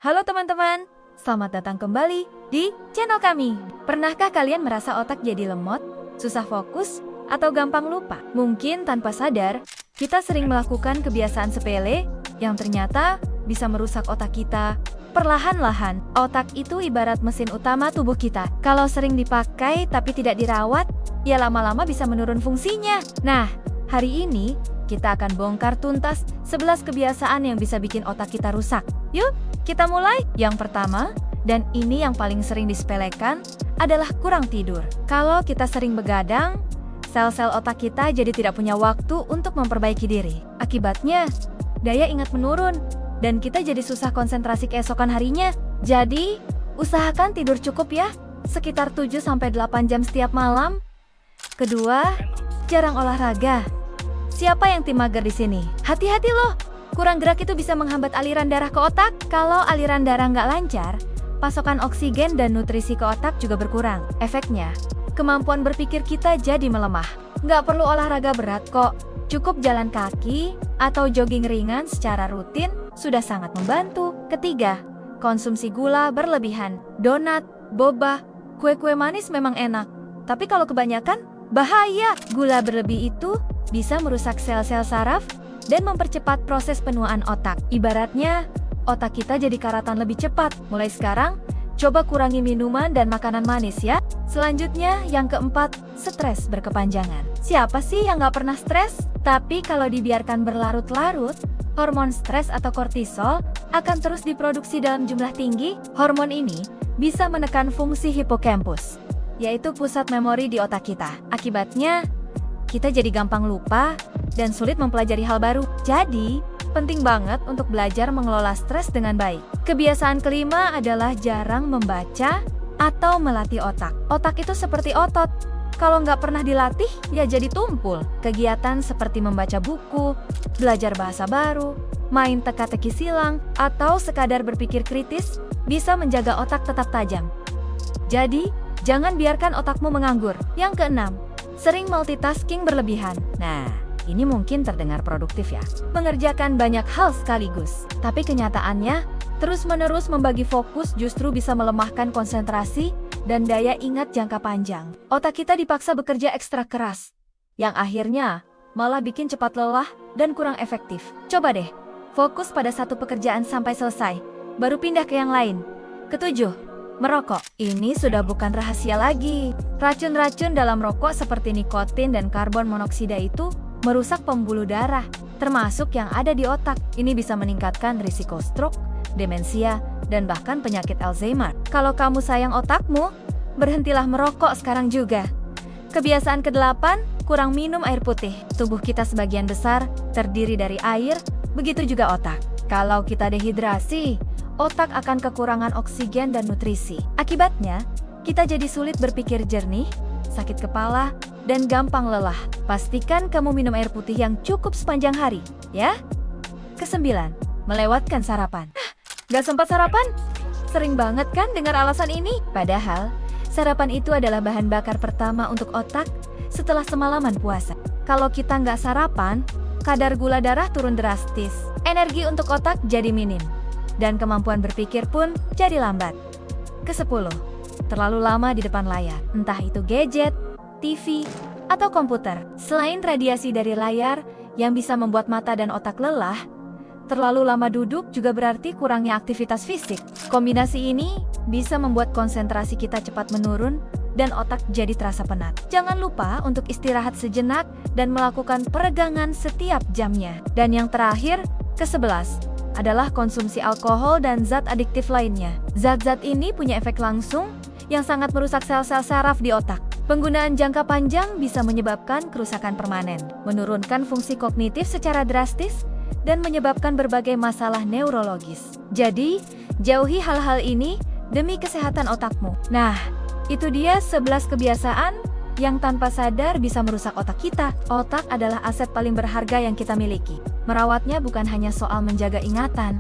Halo teman-teman, selamat datang kembali di channel kami. Pernahkah kalian merasa otak jadi lemot, susah fokus, atau gampang lupa? Mungkin tanpa sadar, kita sering melakukan kebiasaan sepele yang ternyata bisa merusak otak kita. Perlahan-lahan, otak itu ibarat mesin utama tubuh kita. Kalau sering dipakai tapi tidak dirawat, ya lama-lama bisa menurun fungsinya. Nah, hari ini kita akan bongkar tuntas 11 kebiasaan yang bisa bikin otak kita rusak. Yuk, kita mulai. Yang pertama, dan ini yang paling sering disepelekan, adalah kurang tidur. Kalau kita sering begadang, sel-sel otak kita jadi tidak punya waktu untuk memperbaiki diri. Akibatnya, daya ingat menurun, dan kita jadi susah konsentrasi keesokan harinya. Jadi, usahakan tidur cukup ya, sekitar 7-8 jam setiap malam. Kedua, jarang olahraga. Siapa yang tim mager di sini? Hati-hati loh, kurang gerak itu bisa menghambat aliran darah ke otak. Kalau aliran darah nggak lancar, pasokan oksigen dan nutrisi ke otak juga berkurang. Efeknya, kemampuan berpikir kita jadi melemah. Nggak perlu olahraga berat kok, cukup jalan kaki atau jogging ringan secara rutin sudah sangat membantu. Ketiga, konsumsi gula berlebihan. Donat, boba, kue-kue manis memang enak, tapi kalau kebanyakan, bahaya. Gula berlebih itu bisa merusak sel-sel saraf dan mempercepat proses penuaan otak. Ibaratnya, otak kita jadi karatan lebih cepat. Mulai sekarang, coba kurangi minuman dan makanan manis ya. Selanjutnya, yang keempat, stres berkepanjangan. Siapa sih yang nggak pernah stres? Tapi kalau dibiarkan berlarut-larut, hormon stres atau kortisol akan terus diproduksi dalam jumlah tinggi. Hormon ini bisa menekan fungsi hipokampus, yaitu pusat memori di otak kita. Akibatnya, kita jadi gampang lupa dan sulit mempelajari hal baru. Jadi, penting banget untuk belajar mengelola stres dengan baik. Kebiasaan kelima adalah jarang membaca atau melatih otak. Otak itu seperti otot. Kalau nggak pernah dilatih, ya jadi tumpul. Kegiatan seperti membaca buku, belajar bahasa baru, main teka-teki silang, atau sekadar berpikir kritis bisa menjaga otak tetap tajam. Jadi, jangan biarkan otakmu menganggur. Yang keenam, sering multitasking berlebihan. Nah, ini mungkin terdengar produktif ya, mengerjakan banyak hal sekaligus. Tapi kenyataannya, terus-menerus membagi fokus justru bisa melemahkan konsentrasi dan daya ingat jangka panjang. Otak kita dipaksa bekerja ekstra keras, yang akhirnya malah bikin cepat lelah dan kurang efektif. Coba deh, fokus pada satu pekerjaan sampai selesai, baru pindah ke yang lain. Ketujuh, merokok. Ini sudah bukan rahasia lagi. Racun-racun dalam rokok seperti nikotin dan karbon monoksida itu merusak pembuluh darah, termasuk yang ada di otak. Ini bisa meningkatkan risiko stroke, demensia, dan bahkan penyakit Alzheimer. Kalau kamu sayang otakmu, berhentilah merokok sekarang juga. Kebiasaan kedelapan, kurang minum air putih. Tubuh kita sebagian besar terdiri dari air, begitu juga otak. Kalau kita dehidrasi, otak akan kekurangan oksigen dan nutrisi. Akibatnya, kita jadi sulit berpikir jernih, sakit kepala, dan gampang lelah. Pastikan kamu minum air putih yang cukup sepanjang hari, ya. Kesembilan, melewatkan sarapan. Gak sempat sarapan? Sering banget kan dengar alasan ini? Padahal, sarapan itu adalah bahan bakar pertama untuk otak setelah semalaman puasa. Kalau kita nggak sarapan, kadar gula darah turun drastis, energi untuk otak jadi minim, dan kemampuan berpikir pun jadi lambat. Kesepuluh, terlalu lama di depan layar, entah itu gadget, TV, atau komputer. Selain radiasi dari layar yang bisa membuat mata dan otak lelah, terlalu lama duduk juga berarti kurangnya aktivitas fisik. Kombinasi ini bisa membuat konsentrasi kita cepat menurun dan otak jadi terasa penat. Jangan lupa untuk istirahat sejenak dan melakukan peregangan setiap jamnya. Dan yang terakhir, ke-11, adalah konsumsi alkohol dan zat adiktif lainnya. Zat-zat ini punya efek langsung yang sangat merusak sel-sel saraf di otak. Penggunaan jangka panjang bisa menyebabkan kerusakan permanen, menurunkan fungsi kognitif secara drastis, dan menyebabkan berbagai masalah neurologis. Jadi, jauhi hal-hal ini demi kesehatan otakmu. Nah, itu dia 11 kebiasaan yang tanpa sadar bisa merusak otak kita. Otak adalah aset paling berharga yang kita miliki. Merawatnya bukan hanya soal menjaga ingatan,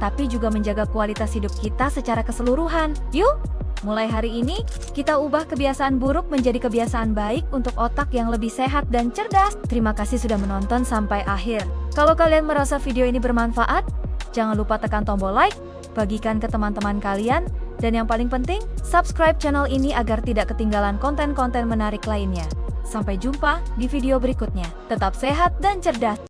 tapi juga menjaga kualitas hidup kita secara keseluruhan. Yuk, mulai hari ini, kita ubah kebiasaan buruk menjadi kebiasaan baik untuk otak yang lebih sehat dan cerdas. Terima kasih sudah menonton sampai akhir. Kalau kalian merasa video ini bermanfaat, jangan lupa tekan tombol like bagikan ke teman-teman kalian, dan yang paling penting, subscribe channel ini agar tidak ketinggalan konten-konten menarik lainnya. Sampai jumpa di video berikutnya. Tetap sehat dan cerdas.